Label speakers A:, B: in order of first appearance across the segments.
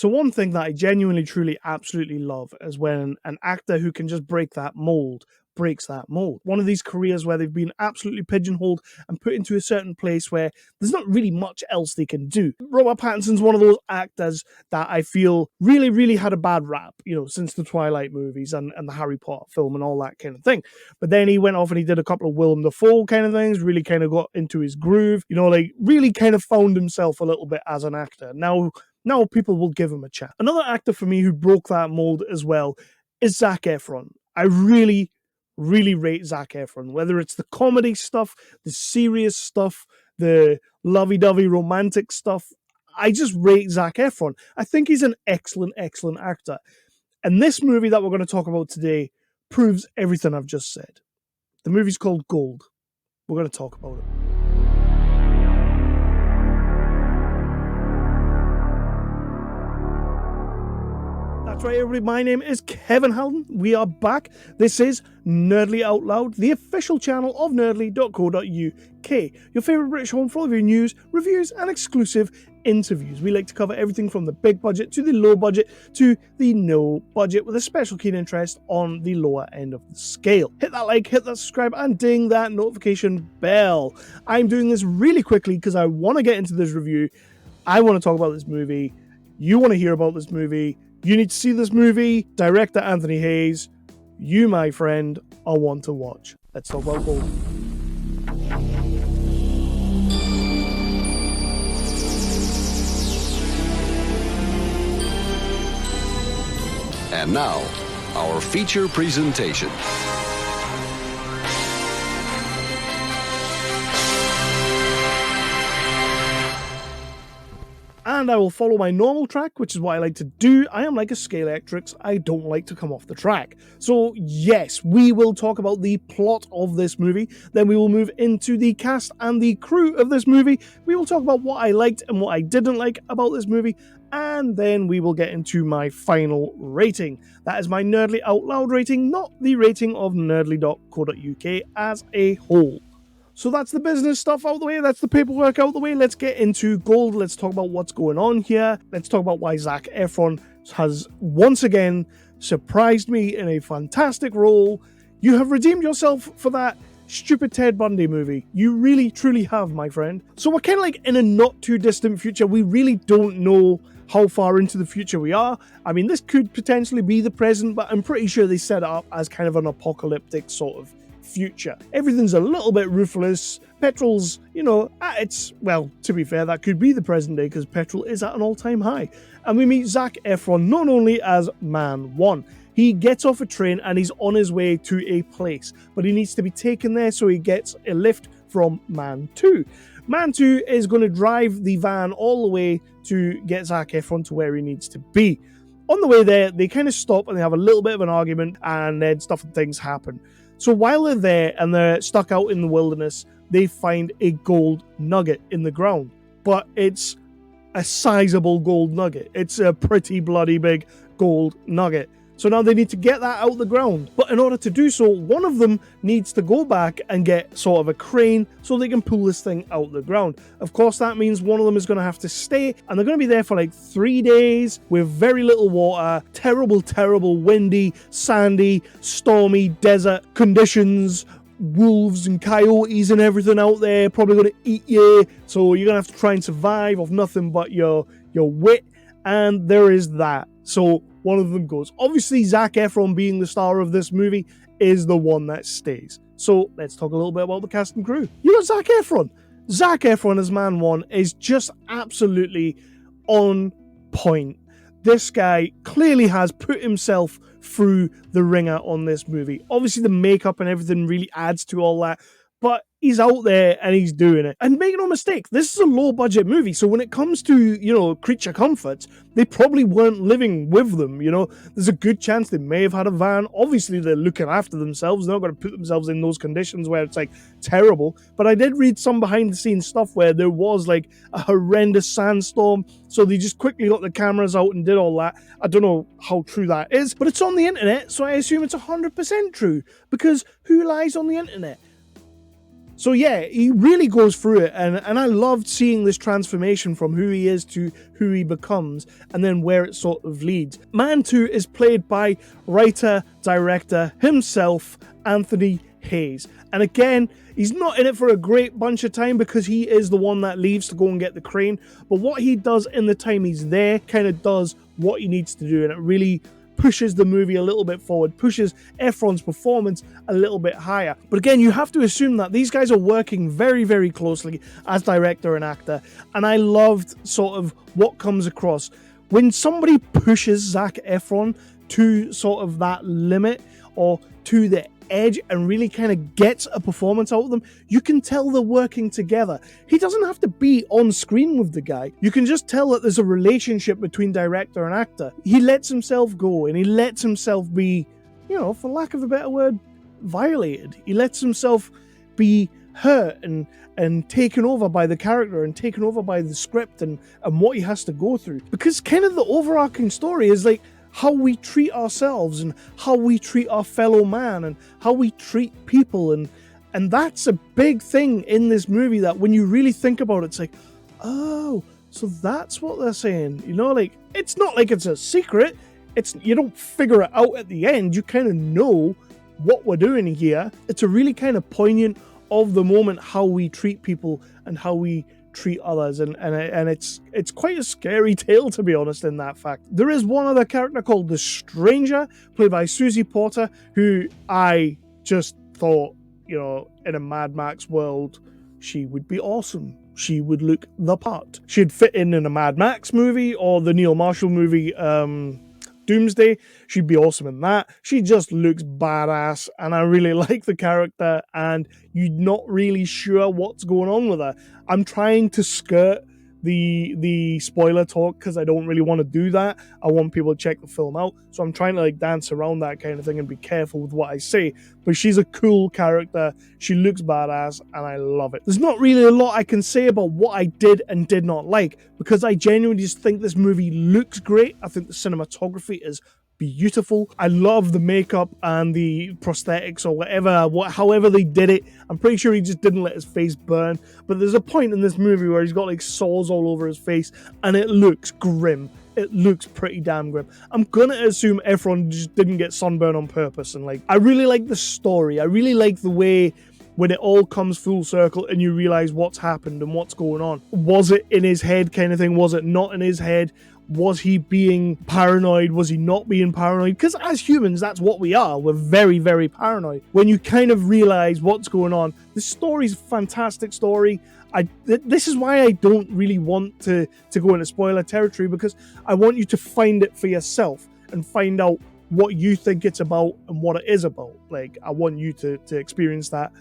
A: So one thing that I genuinely, truly, absolutely love is when an actor who can just break that mold breaks that mold. One of these careers where they've been absolutely pigeonholed and put into a certain place where there's not really much else they can do. Robert Pattinson's one of those actors that I feel really, really had a bad rap, since the Twilight movies and the Harry Potter film and all that kind of thing. But then he went off and he did a couple of Willem Dafoe kind of things, really kind of got into his groove, really kind of found himself a little bit as an actor. Now people will give him a chance. Another actor for me who broke that mold as well is Zac Efron. I really rate Zac Efron, whether it's the comedy stuff, the serious stuff, the lovey-dovey romantic stuff. I just rate Zac Efron. I think he's an excellent actor. And this movie that we're going to talk about today proves everything I've just said. The movie's called Gold. We're going to talk about it. That's right, everybody. My name is Kevin Halden. We are back. This is Nerdly Out Loud, the official channel of nerdly.co.uk, your favourite British home for all of your news, reviews, and exclusive interviews. We like to cover everything from the big budget to the low budget to the no budget, with a special keen interest on the lower end of the scale. Hit that like, hit that subscribe, and ding that notification bell. I'm doing this really quickly because I want to get into this review. I want to talk about this movie. You want to hear about this movie. You need to see this movie. Director Anthony Hayes. You, my friend, are one to watch. Let's talk about Gold.
B: And now, our feature presentation.
A: And I will follow my normal track, which is what I like to do. I am like a Scalextric. I don't like to come off the track. So yes, we will talk about the plot of this movie. Then we will move into the cast and the crew of this movie. We will talk about what I liked and what I didn't like about this movie. And then we will get into my final rating. That is my Nerdly Out Loud rating, not the rating of nerdly.co.uk as a whole. So that's the business stuff out the way, that's the paperwork out the way. Let's get into Gold. Let's talk about what's going on here. Let's talk about why Zac Efron has once again surprised me in a fantastic role. You have redeemed yourself for that stupid Ted Bundy movie. You really, truly have, my friend. So we're kind of like in a not too distant future. We really don't know how far into the future we are. I mean, this could potentially be the present, but I'm pretty sure they set it up as kind of an apocalyptic sort of future. Everything's a little bit ruthless. Petrol's, well, to be fair, that could be the present day because petrol is at an all-time high. And we meet Zac Efron not only as Man 1. He gets off a train and he's on his way to a place, but he needs to be taken there, so he gets a lift from Man 2. Man 2 is going to drive the van all the way to get Zac Efron to where he needs to be. On the way there, they kind of stop and they have a little bit of an argument, and then stuff and things happen. So while they're there and they're stuck out in the wilderness, they find a gold nugget in the ground. But it's a sizable gold nugget. It's a pretty bloody big gold nugget. So now they need to get that out of the ground. But in order to do so, one of them needs to go back and get sort of a crane so they can pull this thing out of the ground. Of course, that means one of them is going to have to stay, and they're going to be there for like 3 days with very little water, terrible, windy, sandy, stormy desert conditions, wolves and coyotes and everything out there, probably going to eat you. So you're going to have to try and survive off nothing but your wit, and there is that. So one of them goes. Obviously, Zac Efron, being the star of this movie, is the one that stays. So let's talk a little bit about the cast and crew. You got Zac Efron. Zac Efron as Man 1 is just absolutely on point. This guy clearly has put himself through the ringer on this movie. Obviously, the makeup and everything really adds to all that, but he's out there and he's doing it. And make no mistake, this is a low-budget movie, so when it comes to, creature comforts, they probably weren't living with them, There's a good chance they may have had a van. Obviously, they're looking after themselves. They're not going to put themselves in those conditions where it's, terrible. But I did read some behind-the-scenes stuff where there was, a horrendous sandstorm, so they just quickly got the cameras out and did all that. I don't know how true that is, but it's on the internet, so I assume it's 100% true, because who lies on the internet? So yeah, he really goes through it, and I loved seeing this transformation from who he is to who he becomes, and then where it sort of leads. Man 2 is played by writer-director himself, Anthony Hayes. And again, he's not in it for a great bunch of time because he is the one that leaves to go and get the crane, but what he does in the time he's there kind of does what he needs to do, and it really pushes the movie a little bit forward, pushes Efron's performance a little bit higher. But again, you have to assume that these guys are working very, very closely as director and actor, and I loved sort of what comes across. When somebody pushes Zac Efron to sort of that limit or to the edge and really kind of gets a performance out of them, you can tell they're working together. He doesn't have to be on screen with the guy. You can just tell that there's a relationship between director and actor. He lets himself go and he lets himself be, for lack of a better word, violated. He lets himself be hurt and taken over by the character and taken over by the script and what he has to go through. Because kind of the overarching story is like how we treat ourselves and how we treat our fellow man and how we treat people, and that's a big thing in this movie that when you really think about it, it's like, oh, so that's what they're saying. Like, it's not like it's a secret. You don't figure it out at the end. You kind of know what we're doing here. It's a really kind of poignant of the moment how we treat people and how we treat others, and it's quite a scary tale, to be honest, in that fact. There is one other character called the Stranger, played by Susie Porter, who I just thought, in a Mad Max world, she would be awesome. She would look the part. She'd fit in a Mad Max movie or the Neil Marshall movie, Doomsday. She'd be awesome in that. She just looks badass, and I really like the character, and you're not really sure what's going on with her. I'm trying to skirt the spoiler talk because I don't really want to do that. I want people to check the film out, so I'm trying to dance around that kind of thing and be careful with what I say. But she's a cool character. She looks badass, and I love it. There's not really a lot I can say about what I did and did not like, because I genuinely just think this movie looks great. I think the cinematography is beautiful. I love the makeup and the prosthetics or however they did it. I'm pretty sure he just didn't let his face burn, but there's a point in this movie where he's got sores all over his face and it looks grim. It looks pretty damn grim. I'm gonna assume Efron just didn't get sunburn on purpose, and I really like the story. I really like the way when it all comes full circle and you realize what's happened and what's going on. Was it in his head kind of thing? Was it not in his head? Was he being paranoid? Was he not being paranoid? Because as humans, that's what we are. We're very, very paranoid. When you kind of realize what's going on, this story's a fantastic story. This is why I don't really want to go into spoiler territory, because I want you to find it for yourself and find out what you think it's about and what it is about. I want you to experience that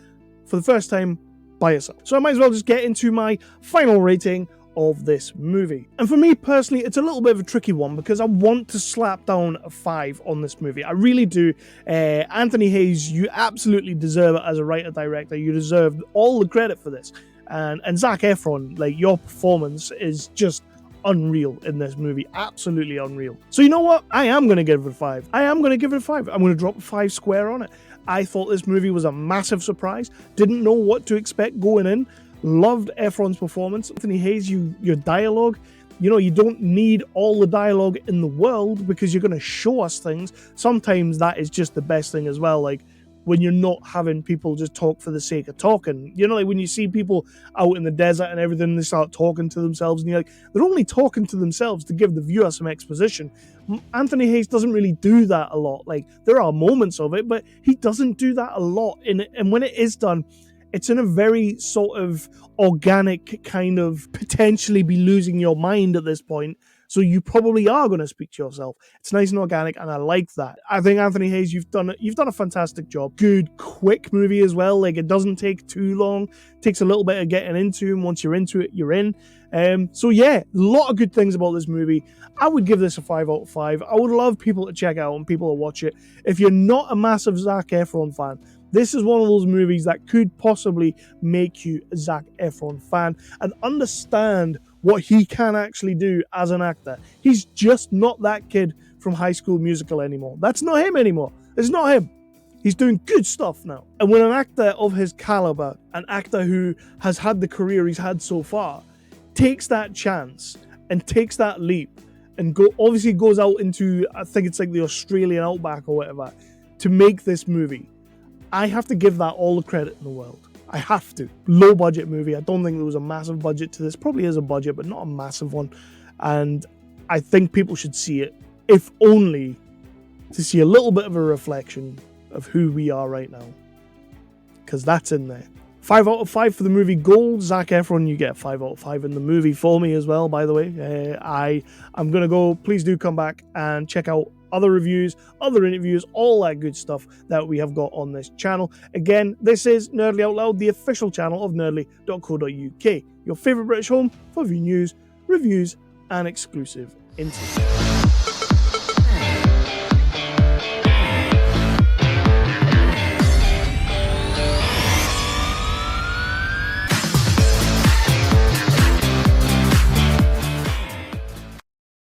A: for the first time by yourself. So I might as well just get into my final rating of this movie. And for me personally, it's a little bit of a tricky one because I want to slap down a 5 on this movie. I really do. Anthony Hayes, you absolutely deserve it as a writer-director. You deserve all the credit for this. And Zac Efron, your performance is just unreal in this movie. Absolutely unreal. So you know what? I am going to give it a 5. I'm going to drop a 5 square on it. I thought this movie was a massive surprise. Didn't know what to expect going in. Loved Efron's performance. Anthony Hayes, your dialogue, you don't need all the dialogue in the world because you're going to show us things. Sometimes that is just the best thing as well. When you're not having people just talk for the sake of talking. When you see people out in the desert and everything, they start talking to themselves and you're like, they're only talking to themselves to give the viewer some exposition. Anthony Hayes doesn't really do that a lot. There are moments of it, but he doesn't do that a lot. And when it is done, it's in a very sort of organic kind of potentially be losing your mind at this point. So you probably are going to speak to yourself. It's nice and organic, and I like that. I think Anthony Hayes, you've done a fantastic job. Good, quick movie as well. It doesn't take too long. It takes a little bit of getting into, and once you're into it, you're in. So yeah, a lot of good things about this movie. I would give this a 5 out of 5. I would love people to check out and people to watch it. If you're not a massive Zac Efron fan, this is one of those movies that could possibly make you a Zac Efron fan and understand what he can actually do as an actor. He's just not that kid from High School Musical anymore. That's not him anymore. It's not him. He's doing good stuff now. And when an actor of his caliber, an actor who has had the career he's had so far, takes that chance and takes that leap and obviously goes out into, I think it's like the Australian outback or whatever, to make this movie, I have to give that all the credit in the world. I have to. Low budget movie. I don't think there was a massive budget to this. Probably is a budget, but not a massive one. And I think people should see it, if only to see a little bit of a reflection of who we are right now. Because that's in there. 5 out of 5 for the movie Gold. Zac Efron, you get 5 out of 5 in the movie for me as well, by the way. I'm going to go. Please do come back and check out other reviews, other interviews, all that good stuff that we have got on this channel. Again, this is Nerdly Out Loud, the official channel of nerdly.co.uk, your favourite British home for news, reviews, and exclusive interviews.